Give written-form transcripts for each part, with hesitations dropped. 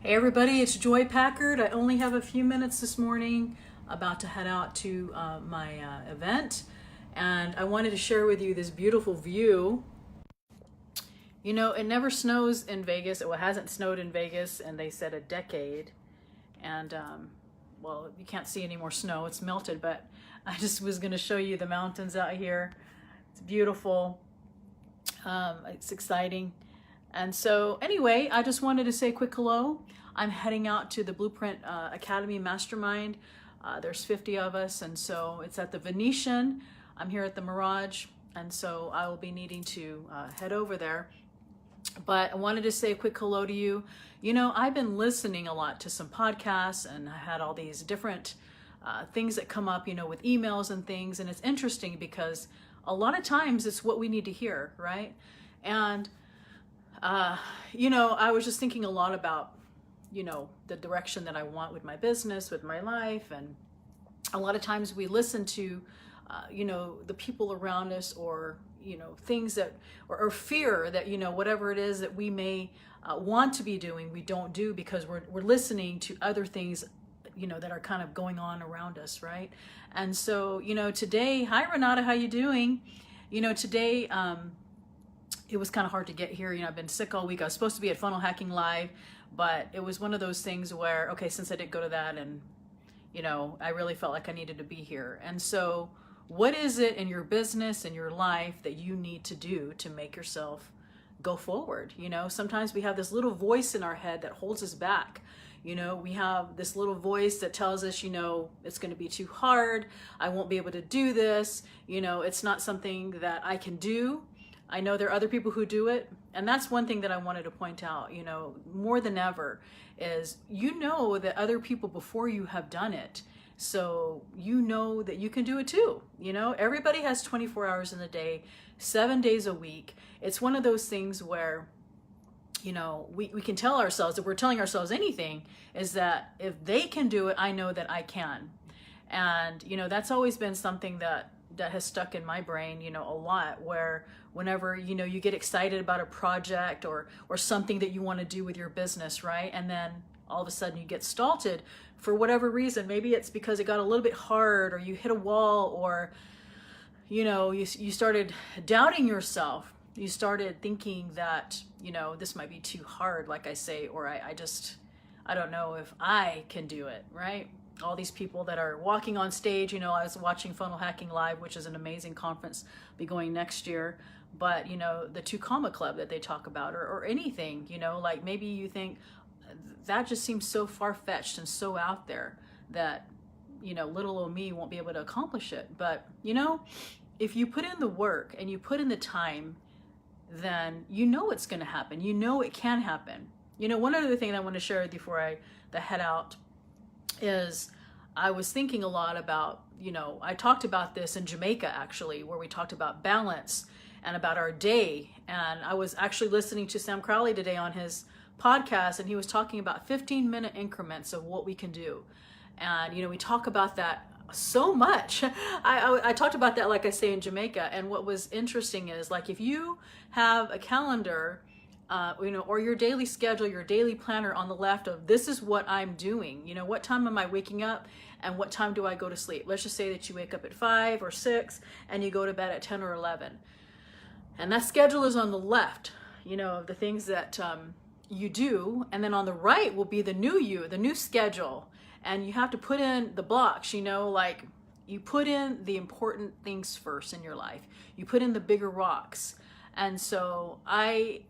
Hey everybody, it's Joy Packard. I only have a few minutes this morning, about to head out to my event, and I wanted to share with you this beautiful view. You know, it never snows in Vegas. It hasn't snowed in Vegas, and they said a decade. And well, you can't see any more snow. It's melted, but I just was going to show you the mountains out here. It's beautiful. It's exciting. And so anyway, I just wanted to say a quick hello. I'm heading out to the Blueprint Academy Mastermind. There's 50 of us, and so it's at the Venetian. I'm here at the Mirage, and so I will be needing to head over there. But I wanted to say a quick hello to you. You know, I've been listening a lot to some podcasts, and I had all these different things that come up, you know, with emails and things, and it's interesting because a lot of times it's what we need to hear, right? And you know, I was just thinking a lot about, you know, the direction that I want with my business, with my life. And a lot of times we listen to, you know, the people around us, or, you know, things that, or fear that, you know, whatever it is that we may want to be doing, we don't do because we're listening to other things, you know, that are kind of going on around us, right? And so, you know, today, hi Renata, how you doing? You know, today, it was kind of hard to get here. You know, I've been sick all week. I was supposed to be at Funnel Hacking Live, but it was one of those things where, okay, since I didn't go to that, and, you know, I really felt like I needed to be here. And so what is it in your business and your life that you need to do to make yourself go forward? You know, sometimes we have this little voice in our head that holds us back. You know, we have this little voice that tells us, you know, it's going to be too hard. I won't be able to do this. You know, it's not something that I can do. I know there are other people who do it. And that's one thing that I wanted to point out, you know, more than ever, is you know that other people before you have done it. So you know that you can do it too. You know, everybody has 24 hours in a day, 7 days a week. It's one of those things where, you know, we can tell ourselves, if we're telling ourselves anything, is that if they can do it, I know that I can. And, you know, that's always been something that has stuck in my brain, you know, a lot, where whenever, you know, you get excited about a project or something that you want to do with your business, right? And then all of a sudden you get stalled for whatever reason. Maybe it's because it got a little bit hard, or you hit a wall, or, you know, you started doubting yourself. You started thinking that, you know, this might be too hard, like I say, or I don't know if I can do it, right? All these people that are walking on stage, you know, I was watching Funnel Hacking Live, which is an amazing conference, be going next year. But, you know, the 2 Comma Club that they talk about, or anything, you know, like maybe you think that just seems so far-fetched and so out there that, you know, little old me won't be able to accomplish it. But, you know, if you put in the work and you put in the time, then you know it's going to happen. You know it can happen. You know, one other thing I want to share with you before I head out is I was thinking a lot about, you know, I talked about this in Jamaica actually, where we talked about balance and about our day. And I was actually listening to Sam Crowley today on his podcast, and he was talking about 15-minute increments of what we can do. And, you know, we talk about that so much. I talked about that, like I say, in Jamaica. And what was interesting is, like, if you have a calendar, you know, or your daily schedule, your daily planner on the left of, this is what I'm doing. You know, what time am I waking up and what time do I go to sleep? Let's just say that you wake up at 5 or 6 and you go to bed at 10 or 11. And that schedule is on the left, you know, the things that you do. And then on the right will be the new you, the new schedule. And you have to put in the blocks, you know, like you put in the important things first in your life. You put in the bigger rocks. And so I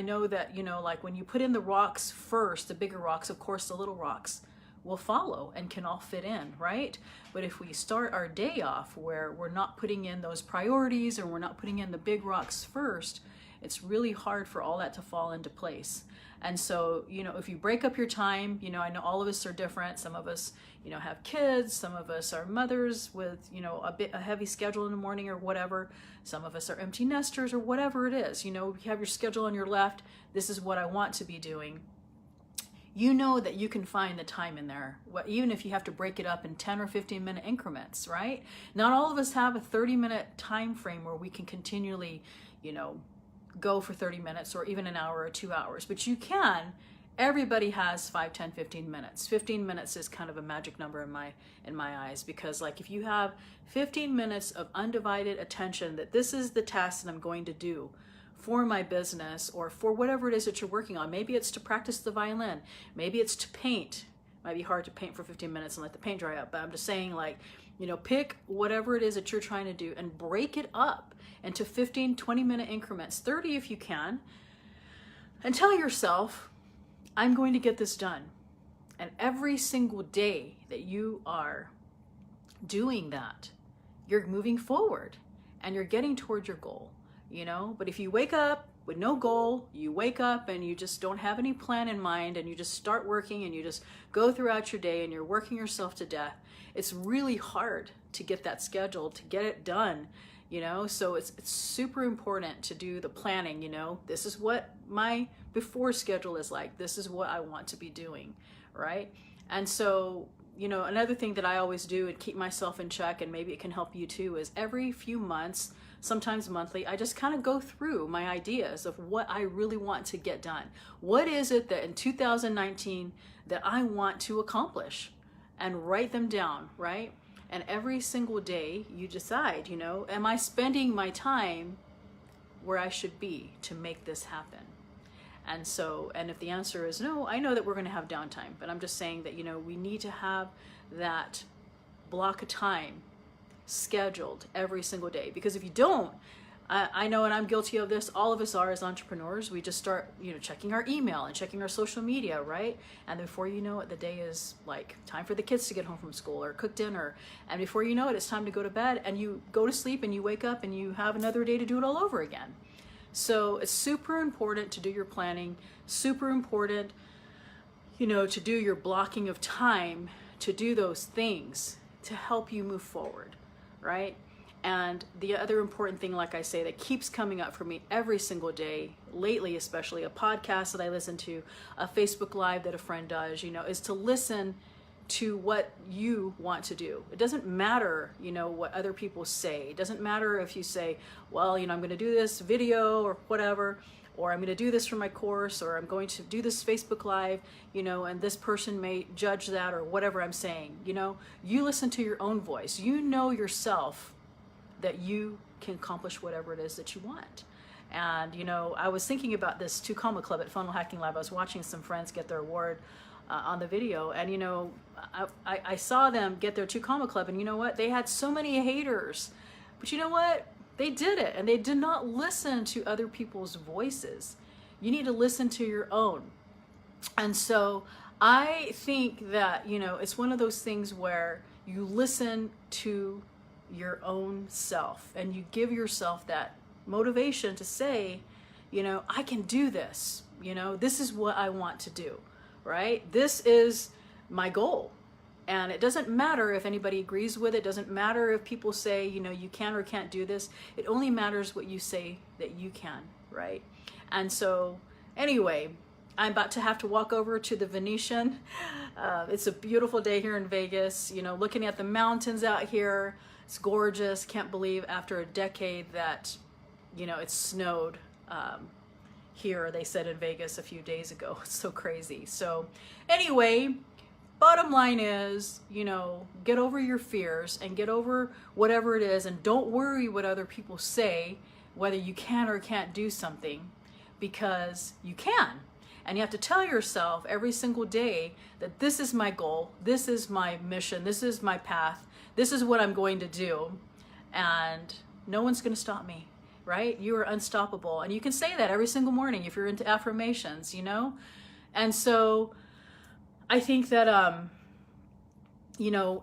know that, you know, like when you put in the rocks first, the bigger rocks, of course, the little rocks will follow and can all fit in, right? But if we start our day off where we're not putting in those priorities, or we're not putting in the big rocks first, it's really hard for all that to fall into place. And so, you know, if you break up your time, you know, I know all of us are different. Some of us, you know, have kids. Some of us are mothers with, you know, a heavy schedule in the morning or whatever. Some of us are empty nesters or whatever it is. You know, you have your schedule on your left. This is what I want to be doing. You know that you can find the time in there, even if you have to break it up in 10 or 15-minute increments, right? Not all of us have a 30-minute time frame where we can continually, you know, go for 30 minutes or even an hour or 2 hours, but you can Everybody has 5, 10, 15 minutes. 15 minutes is kind of a magic number in my eyes, because like if you have 15 minutes of undivided attention that this is the task that I'm going to do for my business or for whatever it is that you're working on. Maybe it's to practice the violin. Maybe it's to paint. It might be hard to paint for 15 minutes and let the paint dry up, but I'm just saying, like, you know, pick whatever it is that you're trying to do and break it up into 15, 20-minute increments, 30 if you can, and tell yourself, I'm going to get this done. And every single day that you are doing that, you're moving forward and you're getting towards your goal, you know? But if you wake up with no goal, you wake up and you just don't have any plan in mind and you just start working and you just go throughout your day and you're working yourself to death, it's really hard to get that scheduled, to get it done, you know? So it's super important to do the planning, you know? This is what my before schedule is like. This is what I want to be doing, right? And so, you know, another thing that I always do and keep myself in check, and maybe it can help you too, is every few months, sometimes monthly, I just kind of go through my ideas of what I really want to get done. What is it that in 2019 that I want to accomplish? And write them down, right? And every single day you decide, you know, am I spending my time where I should be to make this happen? And so, and if the answer is no, I know that we're going to have downtime, but I'm just saying that, you know, we need to have that block of time scheduled every single day, because if you don't, I know, and I'm guilty of this, all of us are as entrepreneurs, we just start, you know, checking our email and checking our social media, right? And before you know it, the day is like time for the kids to get home from school or cook dinner. And before you know it, it's time to go to bed, and you go to sleep and you wake up and you have another day to do it all over again. So it's super important to do your planning, super important, you know, to do your blocking of time, to do those things to help you move forward, right? And the other important thing, like I say, that keeps coming up for me every single day, lately especially, a podcast that I listen to, a Facebook Live that a friend does, you know, is to listen to what you want to do. It doesn't matter, you know, what other people say. It doesn't matter if you say, well, you know, I'm going to do this video or whatever, or I'm going to do this for my course, or I'm going to do this Facebook Live, you know, and this person may judge that, or whatever I'm saying. You know, you listen to your own voice. You know yourself that you can accomplish whatever it is that you want. And, you know, I was thinking about this 2 Comma Club at Funnel Hacking Lab. I was watching some friends get their award on the video, and, you know, I saw them get their 2 Comma Club, and you know what? They had so many haters, but you know what? They did it, and they did not listen to other people's voices. You need to listen to your own. And so I think that, you know, it's one of those things where you listen to your own self and you give yourself that motivation to say, you know, I can do this, you know, this is what I want to do, right? This is my goal. And it doesn't matter if anybody agrees with it. It doesn't matter if people say, you know, you can or can't do this. It only matters what you say that you can, right? And so anyway, I'm about to have to walk over to the Venetian. It's a beautiful day here in Vegas, you know, looking at the mountains out here. It's gorgeous. Can't believe after a decade that, you know, it snowed here, they said in Vegas a few days ago. It's so crazy. So anyway, bottom line is, you know, get over your fears and get over whatever it is, and don't worry what other people say, whether you can or can't do something, because you can. And you have to tell yourself every single day that this is my goal, this is my mission, this is my path, this is what I'm going to do, and no one's going to stop me, right? You are unstoppable. And you can say that every single morning if you're into affirmations, you know? And so I think that, you know,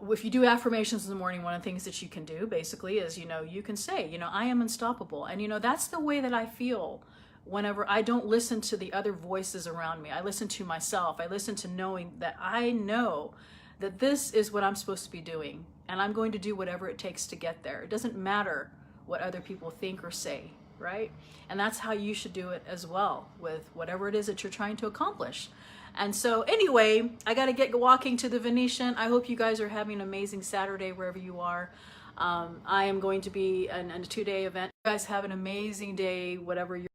if you do affirmations in the morning, one of the things that you can do basically is, you know, you can say, you know, I am unstoppable. And, you know, that's the way that I feel whenever I don't listen to the other voices around me. I listen to myself. I listen to knowing that I know that this is what I'm supposed to be doing, and I'm going to do whatever it takes to get there. It doesn't matter what other people think or say, right? And that's how you should do it as well with whatever it is that you're trying to accomplish. And so anyway, I got to get walking to the Venetian. I hope you guys are having an amazing Saturday wherever you are. I am going to be in a 2-day event. You guys have an amazing day, whatever you're